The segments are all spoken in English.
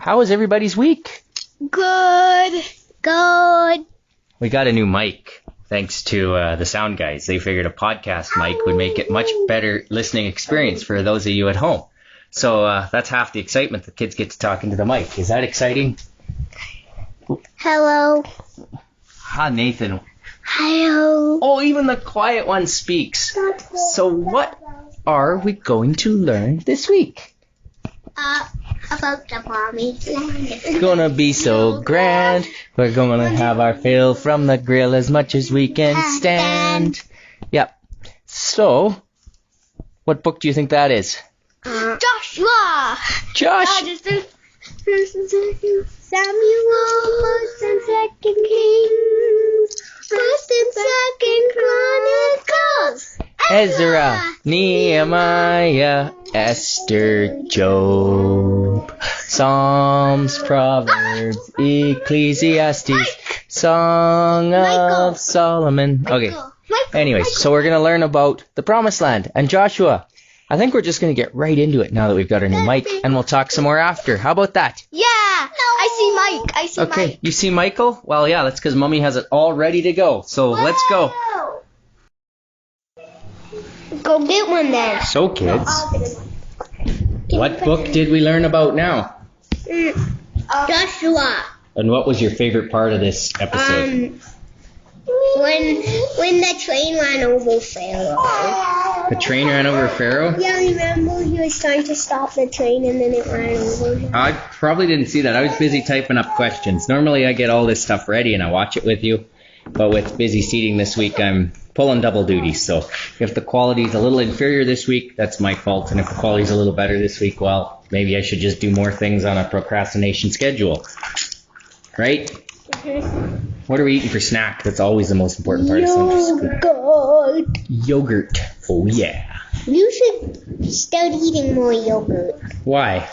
How was everybody's week? Good. We got a new mic, thanks to the sound guys. They figured a podcast mic would make it much better listening experience for those of you at home. So that's half the excitement. The kids get to talk into the mic. Is that exciting? Hello. Hi, Nathan. Hello. Oh, even the quiet one speaks. So what are we going to learn this week? About the promised land. It's gonna be so grand. We're gonna have our fill from the grill as much as we can stand. Yep. So, what book do you think that is? Joshua. Josh. Samuel, First and Second Kings, First and Second Chronicles, Ezra, Nehemiah, Esther, Job, Psalms, Proverbs, Ecclesiastes, Song of Solomon. Okay. Anyways, so we're going to learn about the Promised Land and Joshua. I think we're just going to get right into it now that we've got our new mic, and we'll talk some more after. How about that? Yeah. I see Mike. Okay, you see Michael? Well, yeah, that's because Mummy has it all ready to go. So let's go. Go get one then. So, kids, what book did we learn about now? Joshua. And what was your favorite part of this episode? When the train ran over Pharaoh. The train ran over Pharaoh? Yeah, remember he was trying to stop the train and then it ran over him. I probably didn't see that. I was busy typing up questions. Normally I get all this stuff ready and I watch it with you. But with busy seating this week, I'm pulling double duty. So if the quality's a little inferior this week, that's my fault. And if the quality's a little better this week, well, maybe I should just do more things on a procrastination schedule. Right? Mm-hmm. What are we eating for snack? That's always the most important part of Sunday school. Yogurt. Oh, yeah. You should start eating more yogurt. Why?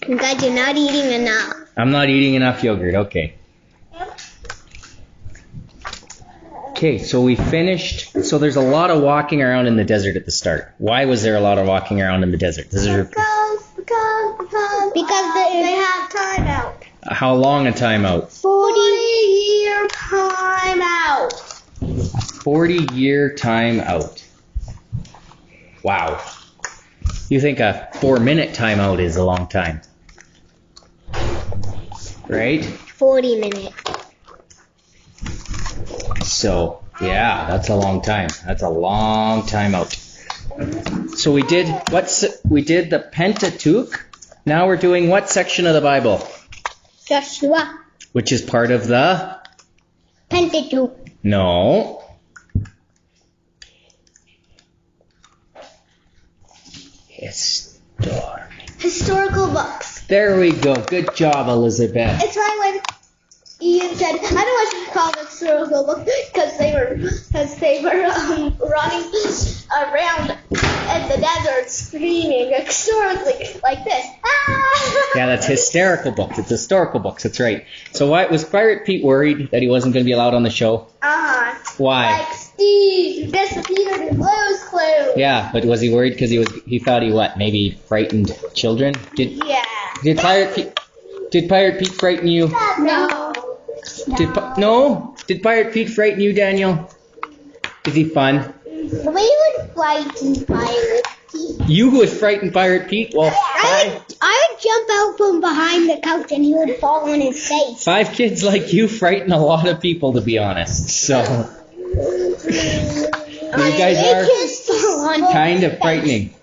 Because you're not eating enough. I'm not eating enough yogurt. Okay. Okay, so we finished. So there's a lot of walking around in the desert at the start. Why was there a lot of walking around in the desert? Because they have timeout. How long a timeout? 40-year timeout. 40-year timeout. Wow. You think a 4-minute timeout is a long time? Right? 40 minutes. So, yeah, that's a long time. That's a long time out. So we did the Pentateuch. Now we're doing what section of the Bible? Joshua. Which is part of the Pentateuch. No. Historical books. There we go. Good job, Elizabeth. It's right when Ian said, I don't want to call it historical book because they were running around in the desert screaming historically like this. Ah! Yeah, that's hysterical books. It's historical books. That's right. So why was Pirate Pete worried that he wasn't going to be allowed on the show? Why? Like Steve disappeared in Blue's Clues. Yeah, but was he worried because he thought he maybe frightened children? Did Pirate Pete frighten you? No. Did Pirate Pete frighten you, Daniel? Is he fun? We would frighten Pirate Pete. You would frighten Pirate Pete? Well, I would jump out from behind the couch and he would fall on his face. 5 kids like you frighten a lot of people, to be honest. So you guys are kind of frightening.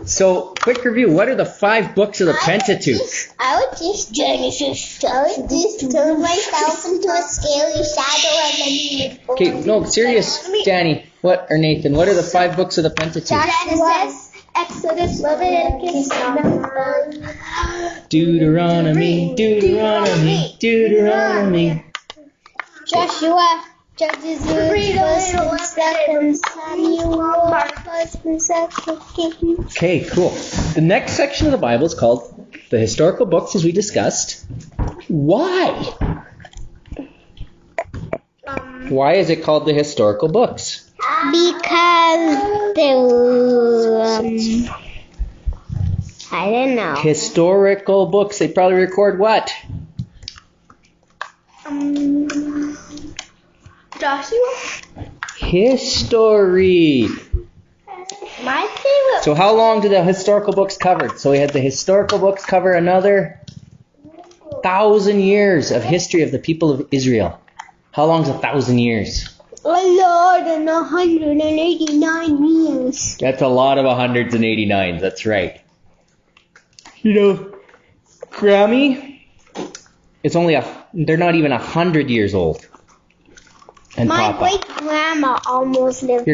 So, quick review. What are the 5 books of the Pentateuch? I would just Genesis. I would just turn myself into a scary shadow and then he would fall. Okay, no, serious, Danny. Nathan, what are the 5 books of the Pentateuch? Genesis, Exodus, Leviticus, Numbers, Deuteronomy, Joshua, Judges, First and Samuel, First and Second Kings. Okay, cool. The next section of the Bible is called the historical books, as we discussed. Why? Why is it called the historical books? Because I don't know. Historical books. They probably record what? Joshua? History. My favorite. So how long do the historical books cover? So we had the historical books cover another 1,000 years of history of the people of Israel. How long is 1,000 years? A lot and 189 years. That's a lot of 189s. That's right. You know, Grammy, it's only they're not even 100 years old. And My Papa. great grandma almost lived.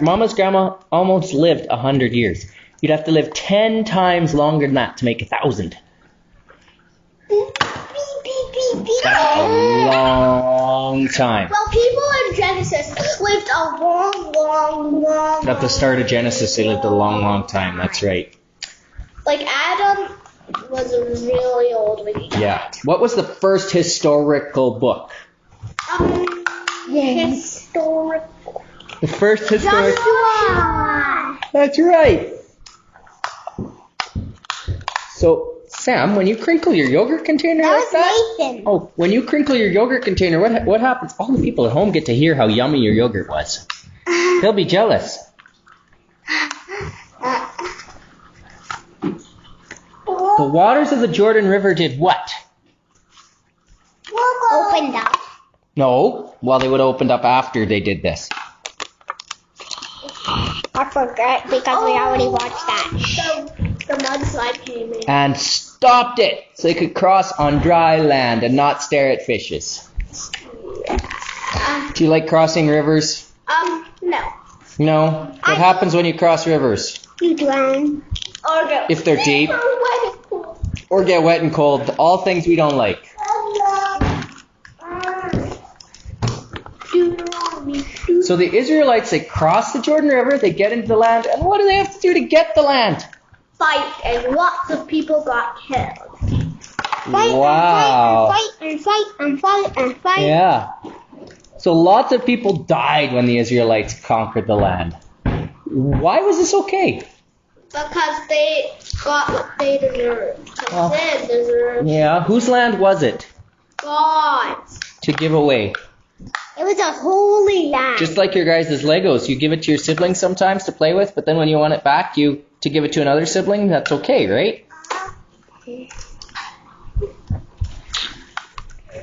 Mama's grandma almost lived 100 years. You'd have to live 10 times longer than that to make 1,000. That's a long time. Well, people in Genesis lived a long. At the start of Genesis, they lived a long, long time. That's right. Like Adam was really old when he died. Yeah. What was the first historical book? Historical. The first historical. Joshua. That's right. So, Sam, when you crinkle your yogurt container That like was that. Nathan. Oh, when you crinkle your yogurt container, what happens? All the people at home get to hear how yummy your yogurt was. They'll be jealous. The waters of the Jordan River did what? Opened up. No. Well, they would have opened up after they did this. I forgot because we already watched that. The mudslide came in. And stopped it so they could cross on dry land and not stare at fishes. Do you like crossing rivers? No. No. What happens when you cross rivers? You drown. Or go. If they're deep. Or get wet and cold. All things we don't like. So the Israelites, they cross the Jordan River, they get into the land, and what do they have to do to get the land? Fight, and lots of people got killed. Wow. Fight. Yeah. So lots of people died when the Israelites conquered the land. Why was this okay? Because they got what they deserved. Oh. Sin deserved. Yeah. Whose land was it God's. to give away? It was a holy land. Just like your guys' Legos, you give it to your siblings sometimes to play with, but then when you want it back, to give it to another sibling, that's okay, right?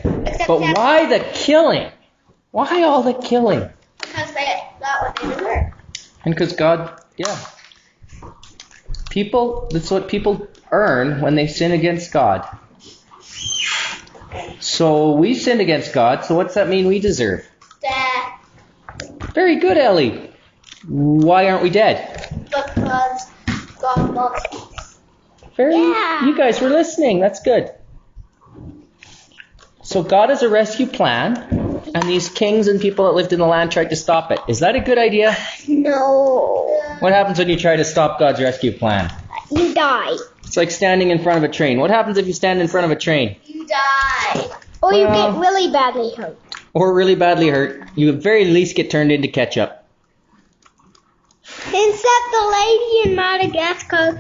Except But why the killing? Why all the killing? because they got what they deserved. And because God, yeah. That's what people earn when they sin against God. So we sinned against God, so what's that mean we deserve? Death. Very good, Ellie. Why aren't we dead? Because God loves us. Yeah. You guys were listening. That's good. So God has a rescue plan, and these kings and people that lived in the land tried to stop it. Is that a good idea? No. What happens when you try to stop God's rescue plan? You die. It's like standing in front of a train. What happens if you stand in front of a train? You die. Or you Well- get really badly hurt. Or really badly hurt? You at very least get turned into ketchup. Except the lady in Madagascar,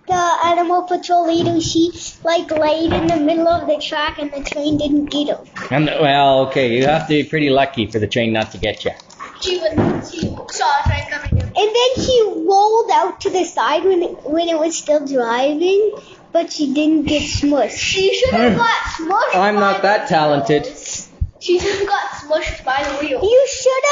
the animal patrol leader, she laid in the middle of the track and the train didn't get her. Okay, you have to be pretty lucky for the train not to get you. She saw a train coming in. And then she rolled out to the side when it was still driving, but she didn't get smushed. She should have got smushed. I'm not that talented. She should have got smushed by the wheel. You should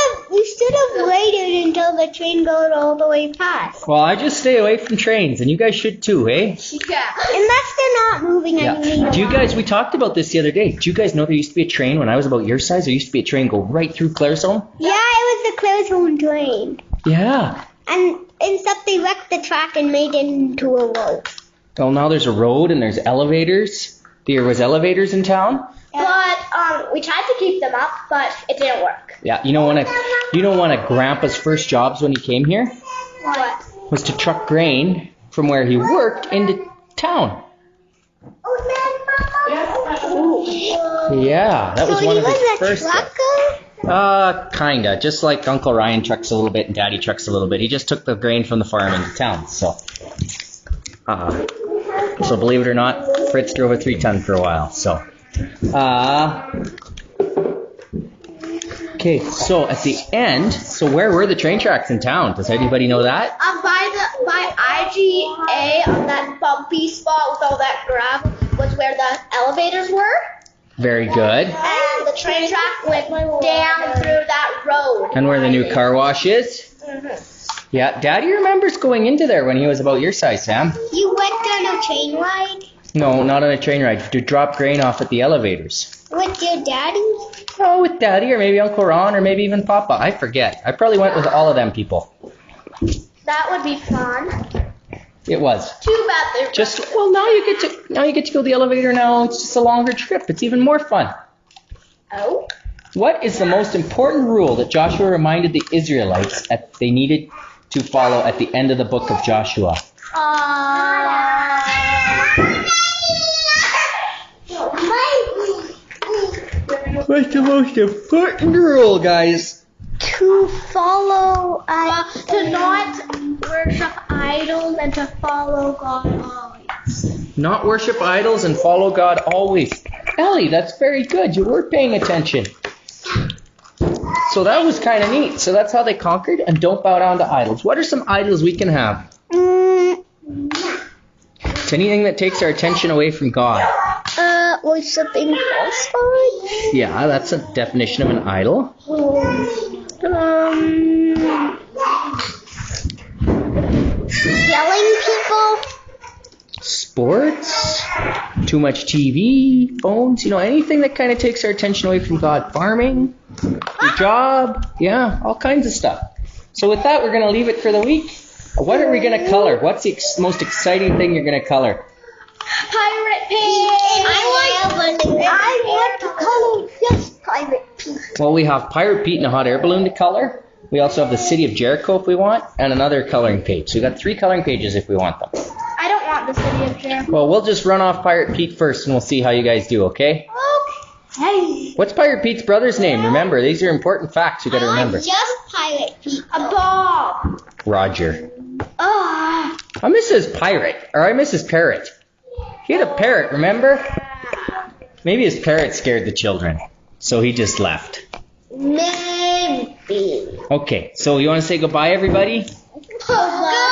have waited until the train got all the way past. Well, I just stay away from trains, and you guys should too, eh? Yeah. Unless they're not moving Yeah. Do you guys, we talked about this the other day. Do you guys know there used to be a train when I was about your size? There used to be a train go right through Claresholm? Yeah, it was the Claresholm train. Yeah. And except they wrecked the track and made it into a road. Well, now there's a road and there's elevators. There was elevators in town. But we tried to keep them up, but it didn't work. Yeah, you know one of Grandpa's first jobs when he came here What? was to truck grain from where he worked into town. Yeah, that was So one he of his was a first jobs. trucker? Kinda. Just like Uncle Ryan trucks a little bit and Daddy trucks a little bit. He just took the grain from the farm into town. So believe it or not, Fritz drove a 3-ton for a while. So, okay. So at the end, where were the train tracks in town? Does anybody know that? By IGA on that bumpy spot with all that gravel was where the elevators were. Very good. And the train track went down through that road. And where the new car wash is? Mm-hmm. Yeah, Daddy remembers going into there when he was about your size, Sam. You went on a train ride? No, not on a train ride. To drop grain off at the elevators. With your daddy? Oh, with Daddy or maybe Uncle Ron or maybe even Papa. I forget. I probably went with all of them people. That would be fun. It was. Too bad they're now you get to go the elevator now. It's just a longer trip. It's even more fun. Oh? What is the most important rule that Joshua reminded the Israelites that they needed to follow at the end of the book of Joshua? What's the most important rule, guys? To follow, to not worship idols and to follow God always. Not worship idols and follow God always. Ellie, that's very good. You were paying attention. So that was kind of neat. So that's how they conquered, and don't bow down to idols. What are some idols we can have? It's anything that takes our attention away from God. Worshiping false gods? Yeah, that's a definition of an idol. Yelling people? Sports, too much TV, phones, anything that kind of takes our attention away from God. Farming, your job, yeah, all kinds of stuff. So with that, we're going to leave it for the week. What are we going to color? What's the most exciting thing you're going to color? Pirate Pete. I want to color just Pirate Pete. Well, we have Pirate Pete and a hot air balloon to color. We also have the city of Jericho if we want, and another coloring page. So we got 3 coloring pages if we want them. I don't want the city of Jericho. Well, we'll just run off Pirate Pete first, and we'll see how you guys do, okay? Okay. What's Pirate Pete's brother's name? Remember, these are important facts you got to remember. Just Pirate Pete. A ball. Roger. Oh. I miss his pirate, or I miss his parrot. He had a parrot, remember? Maybe his parrot scared the children, so he just left. Maybe. Okay, so you want to say goodbye, everybody? Goodbye.